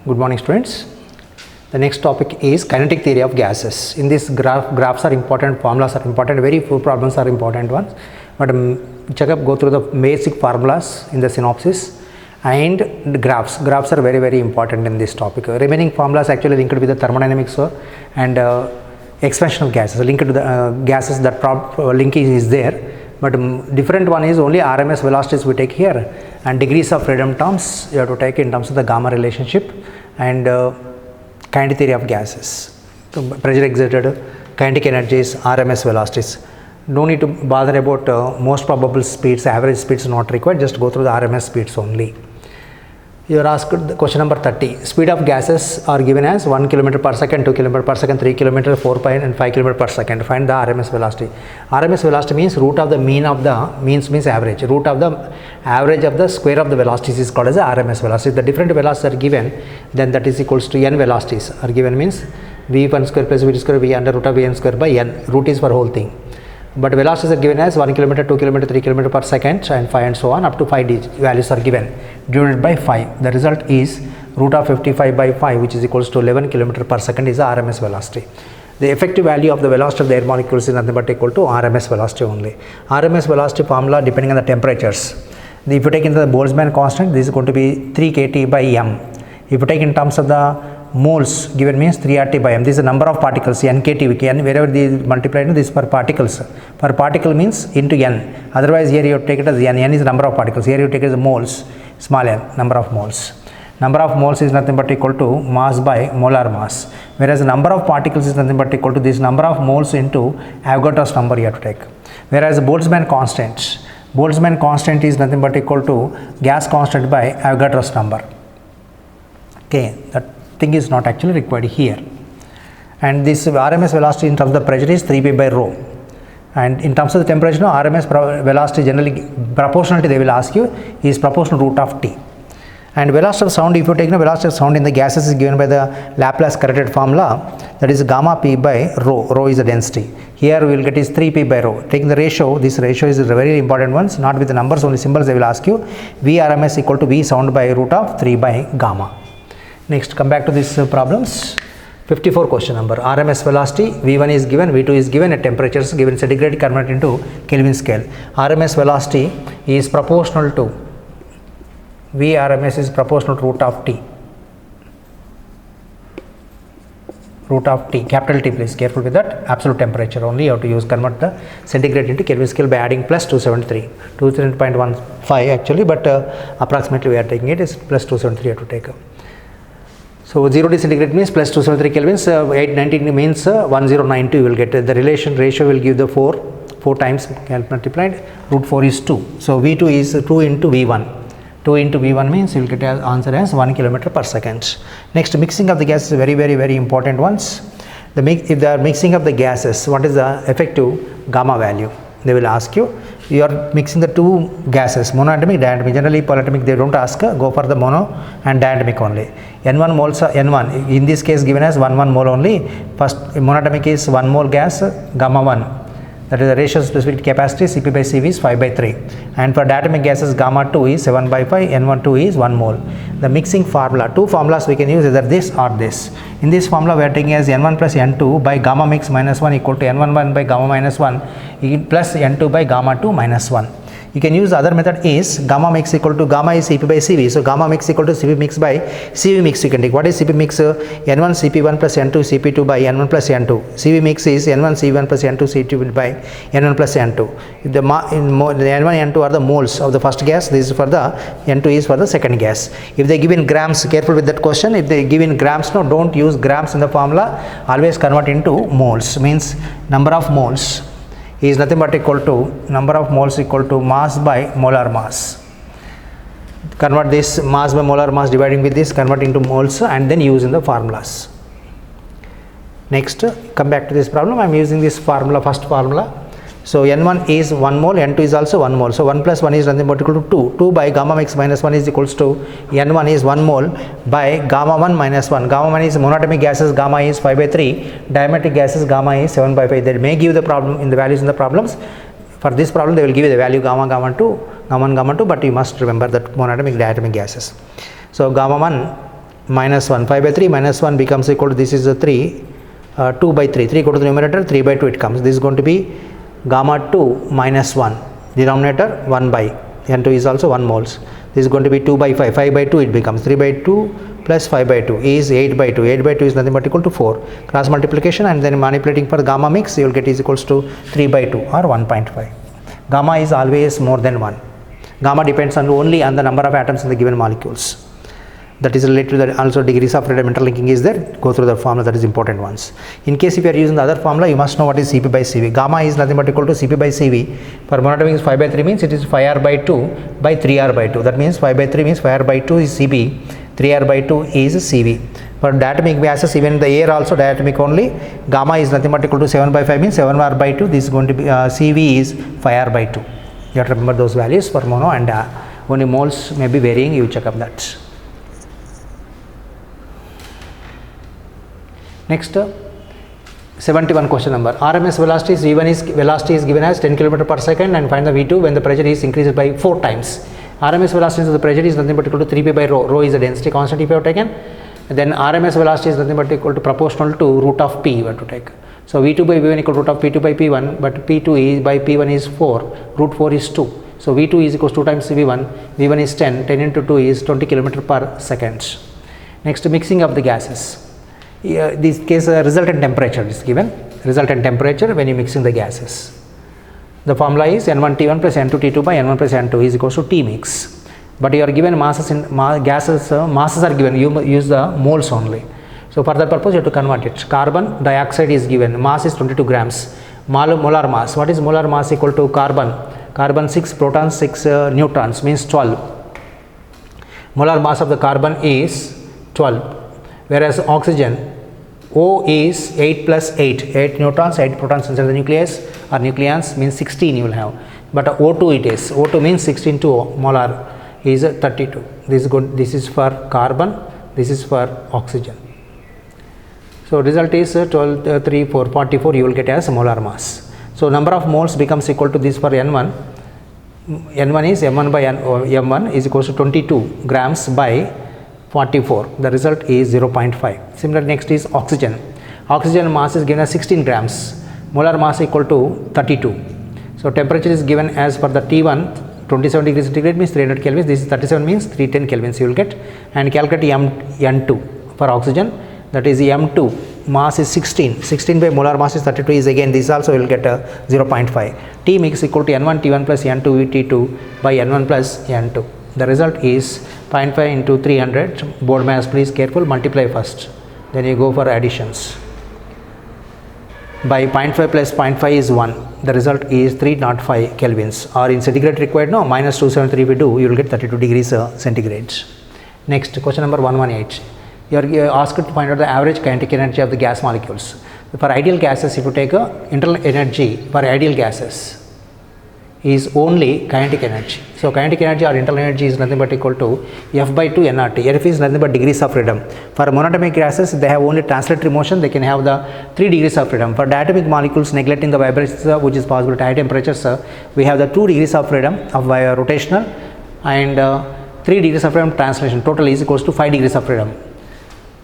Good morning, students. The next topic is kinetic theory of gases. In this graphs are important, formulas are important, very few problems are important ones. But go through the basic formulas in the synopsis and the graphs. Graphs are very important in this topic. Remaining formulas actually linked with the thermodynamics and expansion of gases. Linked to the gases, that linking is there. But different one is only RMS velocities we take here, and degrees of freedom terms you have to take in terms of the gamma relationship and kinetic theory of gases. So pressure exerted, kinetic energies, RMS velocities. No need to bother about most probable speeds, average speeds not required, just go through the RMS speeds only. You are asked the question number 30. Speed of gases are given as 1 km per second, 2 km per second, 3 km, 4 pi and 5 km per second. Find the RMS velocity. RMS velocity means root of the mean of the, means average. Root of the average of the square of the velocities is called as the RMS velocity. If the different velocities are given, then that is equals to n velocities are given, means v1 square plus v2 square v under root of n square by n. Root is for whole thing. But velocities are given as 1 km, 2 km, 3 km per second and 5 and so on, up to 5 values are given, divided by 5. The result is root of 55 by 5, which is equals to 11 km per second is the RMS velocity. The effective value of the velocity of the air molecules is nothing but equal to RMS velocity only. RMS velocity formula depending on the temperatures. If you take into the Boltzmann constant, this is going to be 3 kT by m. If you take in terms of the moles given, means 3 RT by m. This is the number of particles, NKT, n, wherever they multiply, this is per particles. Per particle means into n. Otherwise here you take it as n. N is the number of particles. Here you take it as moles, small n, number of moles. Number of moles is nothing but equal to mass by molar mass. Whereas the number of particles is nothing but equal to this number of moles into Avogadro's number you have to take. Whereas the Boltzmann constant is nothing but equal to gas constant by Avogadro's number. Okay, that thing is not actually required here. And this RMS velocity in terms of the pressure is 3 pi by rho. And in terms of the temperature, RMS velocity generally proportionality they will ask you is proportional root of T. And velocity of sound, if you take the velocity of sound in the gases is given by the Laplace corrected formula, that is gamma p by rho. Rho is the density. Here we will get is 3 pi by rho. Taking the ratio, this ratio is a very important one, not with the numbers, only symbols they will ask you. V RMS equal to V sound by root of 3 by gamma. Next, come back to these problems. 54 question number. RMS velocity, V1 is given, V2 is given at temperatures given centigrade converted into Kelvin scale. RMS velocity is proportional to, V RMS is proportional to root of T. Root of T, capital T, please careful with that. Absolute temperature only you have to use, convert the centigrade into Kelvin scale by adding plus 273. 273.15 actually, but approximately we are taking it is plus 273 you have to take. So 0 centigrade means plus 273 kelvins, 819 means 1092 you will get. The ratio will give the 4 times multiplied, root 4 is 2. So V2 is 2 into V1. 2 into V1 means you will get an answer as 1 km per second. Next, mixing of the gases is very important ones. If they are mixing of the gases, what is the effective gamma value? They will ask you. You are mixing the two gases, monoatomic, diatomic. Generally polyatomic they don't ask, go for the mono and diatomic only. N1 moles are N1, in this case given as 1 mole only. First monoatomic is 1 mole gas, gamma 1. That is the ratio of specific capacity, Cp by Cv is 5 by 3. And for diatomic gases, gamma 2 is 7 by 5, N1 2 is 1 mole. The mixing formula, two formulas we can use, either this or this. In this formula we are taking as N1 plus N2 by gamma mix minus 1 equal to N1 1 by gamma minus 1 plus N2 by gamma 2 minus 1. You can use the other method is gamma mix equal to gamma is Cp by Cv. So gamma mix equal to Cp mix by Cv mix you can take. What is Cp mix? N1 Cp1 plus N2 Cp2 by N1 plus N2. Cv mix is N1 Cv1 plus N2 Cp2 by N1 plus N2. If the N1 N2 are the moles of the first gas, this is for the N2 is for the second gas. If they give in grams, careful with that question. If they give in grams, no, don't use grams in the formula. Always convert into moles. Means number of moles is nothing but equal to number of moles equal to mass by molar mass. Convert this mass by molar mass dividing with this, convert into moles and then use in the formulas. Next, come back to this problem. I am using this formula, first formula. So N1 is 1 mole, N2 is also 1 mole. So 1 plus 1 is nothing but equal to 2. 2 by gamma mix minus 1 is equals to N1 is 1 mole by gamma 1 minus 1. Gamma 1 is monatomic gases, gamma is 5 by 3. Diametric gases, gamma is 7 by 5. They may give the problem in the values in the problems. For this problem, they will give you the value gamma, gamma 2, gamma 1, gamma 2, but you must remember that monatomic, diatomic gases. So gamma 1 minus 1, 5 by 3 minus 1 becomes equal to, this is a 3, 2 by 3, 3 go to the numerator, 3 by 2 it comes. This is going to be gamma 2 minus 1, denominator 1 by, N2 is also 1 moles. This is going to be 2 by 5, 5 by 2 it becomes 3 by 2 plus 5 by 2 is 8 by 2, 8 by 2 is nothing but equal to 4. Cross multiplication and then manipulating for gamma mix, you will get is equals to 3 by 2 or 1.5. Gamma is always more than 1. Gamma depends only on the number of atoms in the given molecules. That is related to that. Also degrees of freedom interlinking is there. Go through the formula, that is important ones. In case if you are using the other formula, you must know what is Cp by Cv. Gamma is nothing but equal to Cp by Cv. For monatomic is 5 by 3 means it is 5r by 2 by 3r by 2. That means 5 by 3 means 5r by 2 is Cp, 3r by 2 is Cv. For diatomic gases, even in the air also diatomic only, gamma is nothing but equal to 7 by 5 means 7r by 2. This is going to be Cv is 5r by 2. You have to remember those values for mono, and only moles may be varying, you check up that. Next, 71 question number. RMS velocity is velocity is given as 10 km per second, and find the V2 when the pressure is increased by 4 times. RMS velocity of the pressure is nothing but equal to 3p by rho. Rho is the density constant if you have taken. Then RMS velocity is nothing but equal to proportional to root of p you have to take. So V2 by V1 equal to root of P2 by P1, but P2 is by P1 is 4, root 4 is 2. So V2 is equals to 2 times V1, V1 is 10, 10 into 2 is 20 km per second. Next, mixing of the gases. This case resultant temperature is given, resultant temperature when you mixing the gases. The formula is N1 T1 plus N2 T2 by N1 plus N2 is equals to T mix. But you are given masses in gases, masses are given, you use the moles only. So for that purpose you have to convert it. Carbon dioxide is given, mass is 22 grams, molar mass. What is molar mass equal to carbon? Carbon 6 protons, 6 neutrons means 12. Molar mass of the carbon is 12. Whereas oxygen, O is 8 plus 8, 8 neutrons, 8 protons inside the nucleus or nucleons means 16 you will have. But O2 it is, O2 means 16 to molar is 32. This is good. This is for carbon, this is for oxygen. So result is 12, 3, 4, 44 you will get as molar mass. So number of moles becomes equal to this for N1. N1 is M1 by M1 is equal to 22 grams by 44. The result is 0.5. Similar, next is oxygen. Oxygen mass is given as 16 grams. Molar mass equal to 32. So temperature is given as per the T1, 27 degrees centigrade means 300 kelvins. This is 37 means 310 kelvins you will get. And calculate N2 for oxygen. That is M2 mass is 16. 16 by molar mass is 32 is again this also will get 0.5. T mix equal to N1 T1 plus N2 T2 by N1 plus N2. The result is 0.5 into 300. Board mass, please careful, multiply first, then you go for additions. By 0.5 plus 0.5 is 1. The result is 305 kelvins, or in centigrade required no, minus 273 we do, you will get 32 degrees centigrade. Next, question number 118. You are asked to find out the average kinetic energy of the gas molecules. For ideal gases, if you take internal energy for ideal gases is only kinetic energy. So kinetic energy or internal energy is nothing but equal to F by 2 nRT. F is nothing but degrees of freedom. For monatomic gases, they have only translatory motion, they can have the 3 degrees of freedom. For diatomic molecules, neglecting the vibrations which is possible at high temperatures, we have the 2 degrees of freedom of rotational and 3 degrees of freedom translation. Total is equals to 5 degrees of freedom.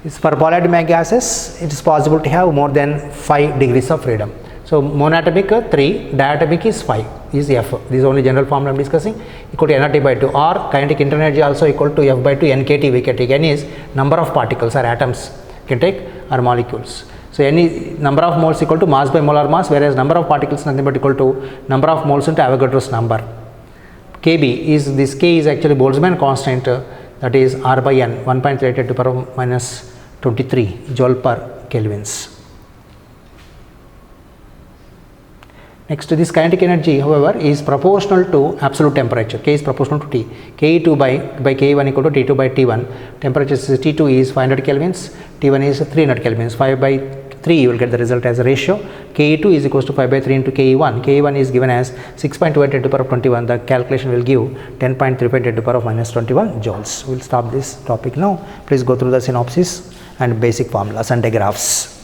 For polyatomic gases, it is possible to have more than 5 degrees of freedom. So monatomic 3, diatomic is 5, is F. This is only general formula I am discussing, equal to nRT by 2, or kinetic internal energy also equal to F by 2 nKT we can take. N is number of particles or atoms can take or molecules. So any number of moles equal to mass by molar mass, whereas number of particles nothing but equal to number of moles into Avogadro's number. Kb is, this K is actually Boltzmann constant, that is R by N, 1.38 to the power minus 23 joule per kelvins. Next, this kinetic energy, however, is proportional to absolute temperature. K is proportional to T. Ke2 by Ke1 equal to T2 by T1. Temperature is T2 is 500 kelvins, T1 is 300 kelvins. 5 by 3 you will get the result as a ratio. Ke2 is equals to 5 by 3 into Ke1. Ke1 is given as 6.28 to the power of 21. The calculation will give 10.358 to the power of minus 21 joules. We will stop this topic now. Please go through the synopsis and basic formulas and digraphs.